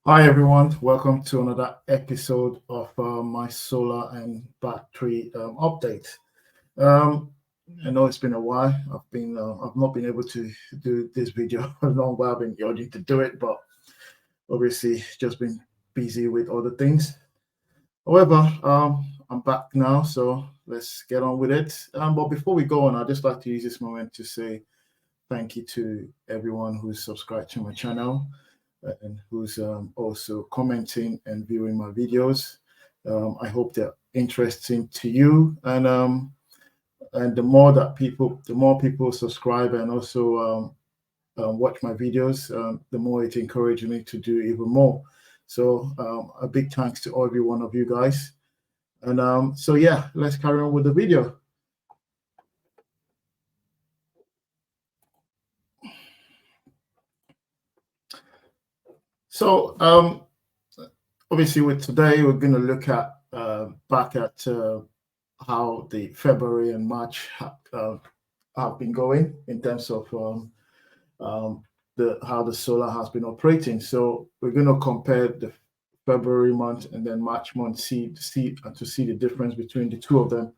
Hi everyone, welcome to another episode of my solar and battery update. Um, I know it's been a while. I've not been able to do this video for a long while. I've been urging to do it, but obviously just been busy with other things. However, I'm back now, so let's get on with it. But before we go on, I'd just like to use this moment to say thank you to everyone who's subscribed to my channel and who's also commenting and viewing my videos. I hope they're interesting to you, and the more people subscribe and also watch my videos, the more it encourages me to do even more. So a big thanks to every one of you guys. And so yeah, let's carry on with the video. So obviously with today, we're going to look at back at how the February and March have been going in terms of the how the solar has been operating. So we're going to compare the February month and then March month, see the difference between the two of them.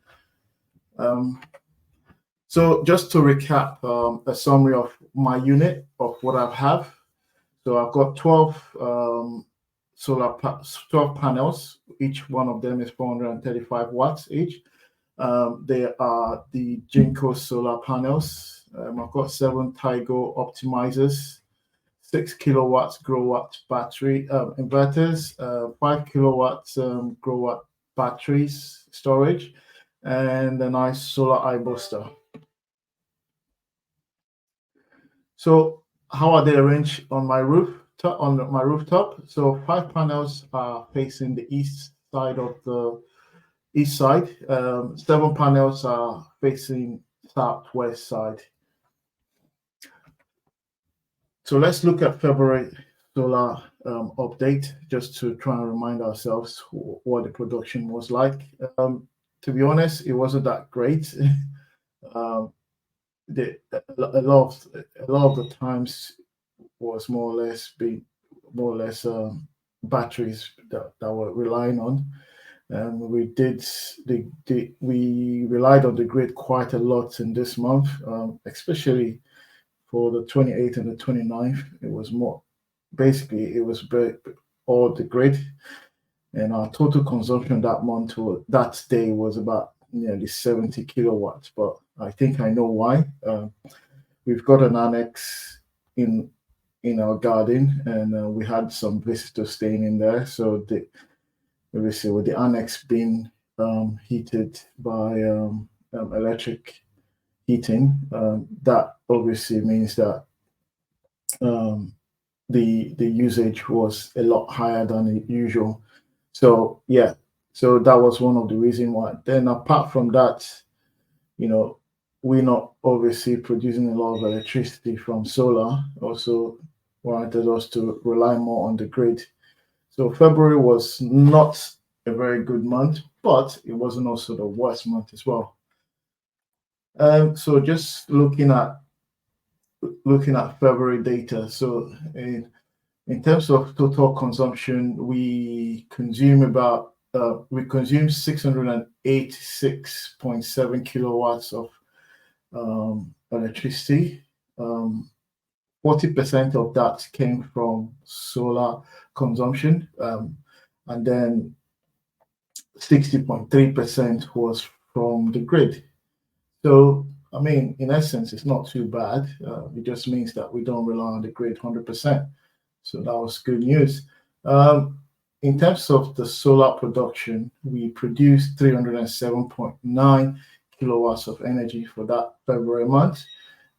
So just to recap, a summary of my unit of what I have. So I've got 12 panels. Each one of them is 435 watts each. They are the Jinko solar panels. I've got 7 Tigo optimizers, 6 kilowatts grow watt battery inverters, 5 kilowatts grow watt batteries storage, and a nice solar eye booster. So how are they arranged on my rooftop? So 5 panels are facing the east side of the east side. 7 panels are facing southwest side. So let's look at February solar update just to try and remind ourselves what the production was like. To be honest, it wasn't that great. um, a lot of the times was more or less batteries that were relying on. We relied on the grid quite a lot in this month, especially for the 28th and the 29th. It was more basically it was all the grid, and our total consumption that day was about nearly 70 kilowatts. But I think I know why. We've got an annex in our garden, and we had some visitors staying in there. So obviously with the annex being heated by electric heating, that obviously means that um, the usage was a lot higher than usual. So yeah, so that was one of the reasons why. Then apart from that, you know, we're not obviously producing a lot of electricity from solar. Also wanted us to rely more on the grid. So February was not a very good month, but it wasn't also the worst month as well. So just looking at February data. So in terms of total consumption, we consume 686.7 kilowatts of electricity. 40% of that came from solar consumption, and then 60.3% was from the grid. So, I mean, in essence, it's not too bad. It just means that we don't rely on the grid 100%. So that was good news. In terms of the solar production, we produced 307.9 kilowatts of energy for that February month.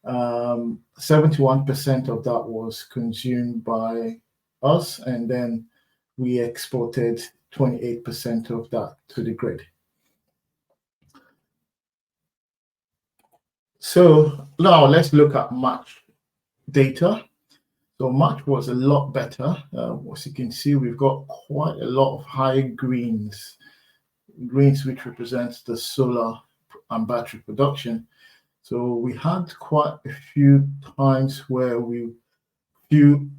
71% of that was consumed by us, and then we exported 28% of that to the grid. So now let's look at March data. So March was a lot better. As you can see, we've got quite a lot of high greens which represents the solar and battery production. So we had quite a few times where we few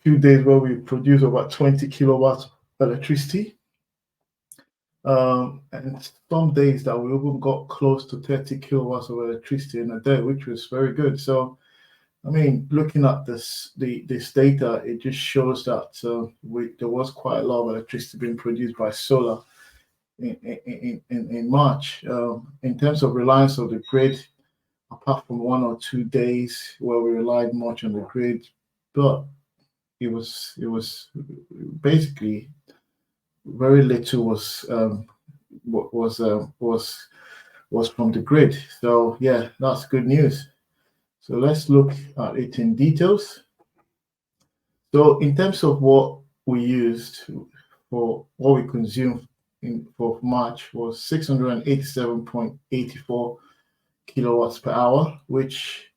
few days where we produce about 20 kilowatts of electricity. And some days that we even got close to 30 kilowatts of electricity in a day, which was very good. So, I mean, looking at this data, it just shows that there was quite a lot of electricity being produced by solar in March. In terms of reliance of the grid, apart from 1 or 2 days where we relied much on the grid, but it was basically very little was from the grid. So yeah, that's good news. So let's look at it in details. So in terms of what we used for what we consumed for March was 687.84 kilowatts per hour, which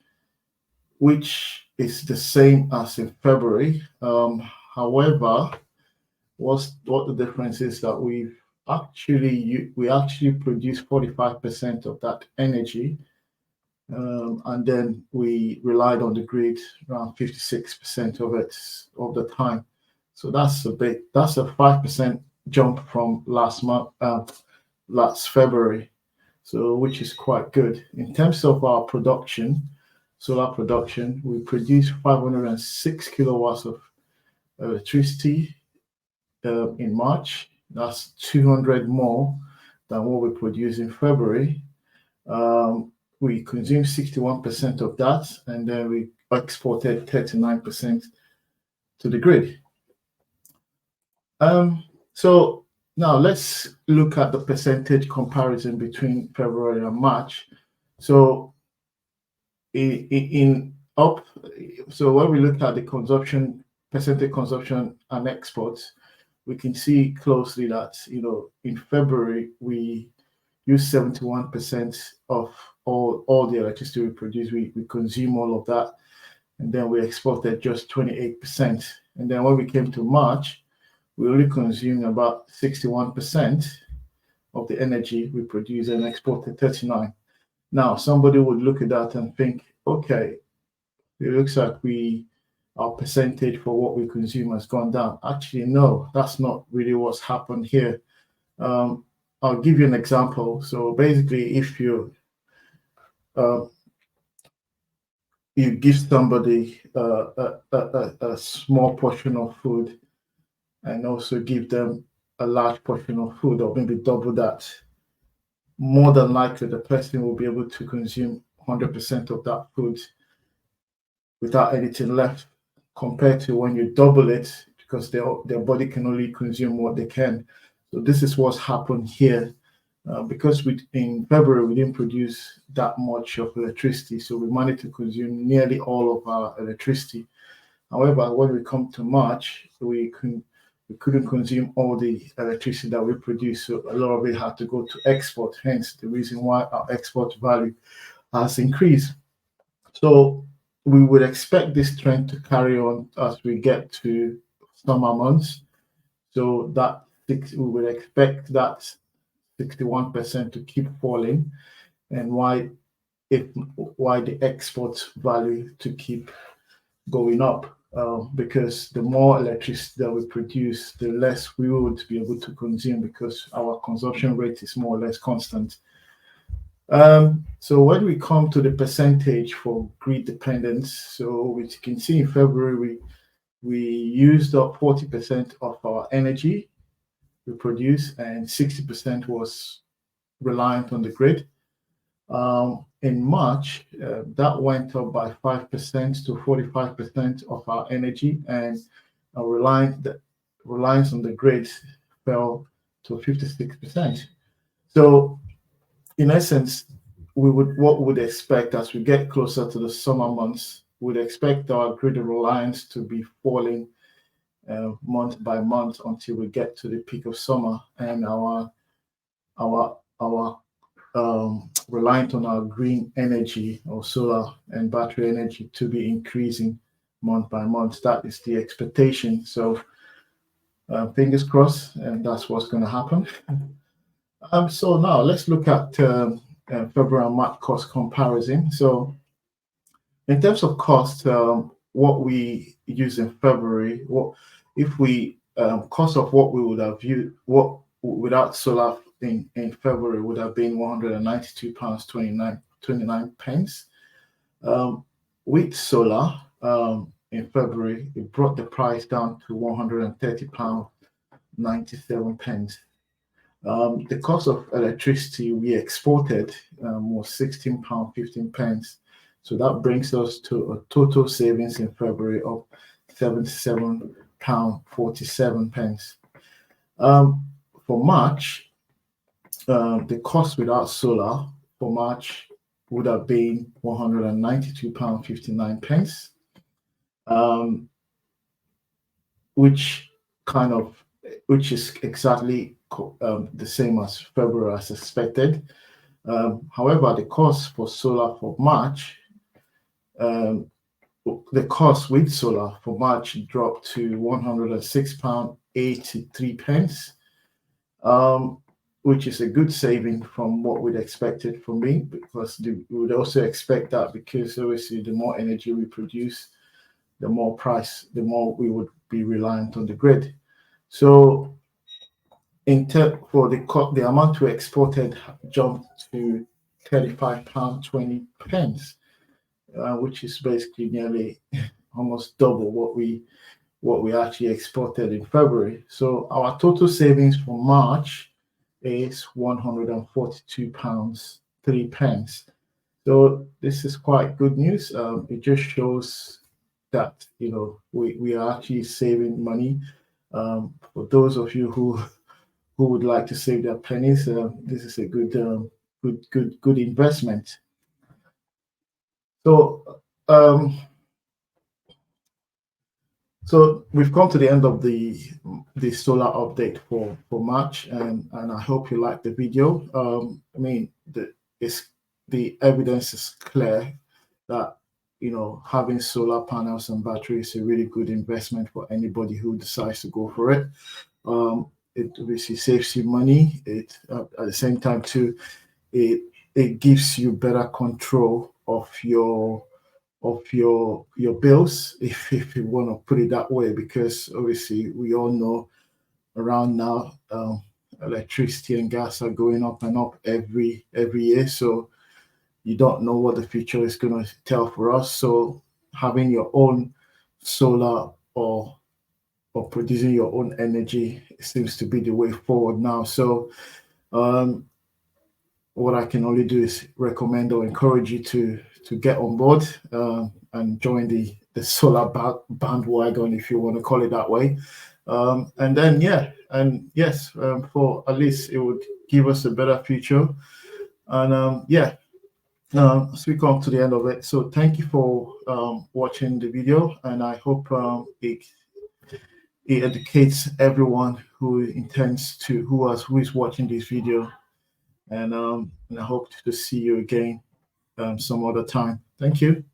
is the same as in February. However, what the difference is that we actually produce 45% of that energy, and then we relied on the grid around 56% of it of the time. So that's a 5% jump from last February, so which is quite good. In terms of our solar production, we produced 506 kilowatts of electricity in March. That's 200 more than what we produced in February. We consumed 61% of that, and then we exported 39% to the grid. So now let's look at the percentage comparison between February and March. So when we look at the percentage consumption and exports, we can see closely that in February we used 71% of all the electricity we produce. We consume all of that, and then we exported just 28%. And then when we came to March, we only consumed about 61% of the energy we produce and exported 39%. Now, somebody would look at that and think, okay, it looks like our percentage for what we consume has gone down. Actually, no, that's not really what's happened here. I'll give you an example. So basically, if you give somebody a small portion of food and also give them a large portion of food, or maybe double that, more than likely the person will be able to consume 100% of that food without anything left, compared to when you double it, because their body can only consume what they can. So this is what's happened here. Because in February we didn't produce that much of electricity, so we managed to consume nearly all of our electricity. However, when we come to March, we couldn't consume all the electricity that we produced, so a lot of it had to go to export, hence the reason why our export value has increased. So we would expect this trend to carry on as we get to summer months. So that we would expect that 61% to keep falling, and why the export value to keep going up, because the more electricity that we produce, the less we would be able to consume, because our consumption rate is more or less constant. So when we come to the percentage for grid dependence, so which you can see in February, we used up 40% of our energy we produce, and 60% was reliant on the grid. In March, that went up by 5% to 45% of our energy, and our reliance on the grid fell to 56%. So, in essence, what we would expect as we get closer to the summer months, we'd expect our grid reliance to be falling month by month until we get to the peak of summer, and our reliant on our green energy or solar and battery energy to be increasing month by month. That is the expectation. So fingers crossed, and that's what's going to happen. So now let's look at February and March cost comparison. So in terms of cost, what we use in February, what if we cost of what we would have used what without solar in February would have been £192 29 pence. With solar in February, it brought the price down to £130 97 pence. The cost of electricity we exported was £16 15 pence. So that brings us to a total savings in February of £77 47 pence. For March, the cost without solar for March would have been £192 59 pence, which is exactly the same as February as expected. However, the cost for solar for March, the cost with solar for March dropped to £106 83 pence, which is a good saving from what we'd expected from me, because we would also expect that, because obviously the more energy we produce, the more we would be reliant on the grid. So for the amount we exported jumped to £35 20 pence, which is basically nearly almost double what we actually exported in February. So our total savings for March is £142 3 pence. So this is quite good news. It just shows that we are actually saving money. For those of you who would like to save their pennies, this is a good investment. So so we've come to the end of the solar update for March, and I hope you liked the video. I mean, the evidence is clear that having solar panels and batteries is a really good investment for anybody who decides to go for it. It obviously saves you money. It at the same time too, it gives you better control of your bills, if you want to put it that way, because obviously we all know around now electricity and gas are going up and up every year. So you don't know what the future is going to tell for us. So having your own solar or producing your own energy seems to be the way forward now. So what I can only do is recommend or encourage you to get on board and join the solar bandwagon, if you want to call it that way. And then yes, for at least it would give us a better future. And as we come to the end of it, so thank you for watching the video, and I hope it educates everyone who is watching this video, and I hope to see you again some other time. Thank you.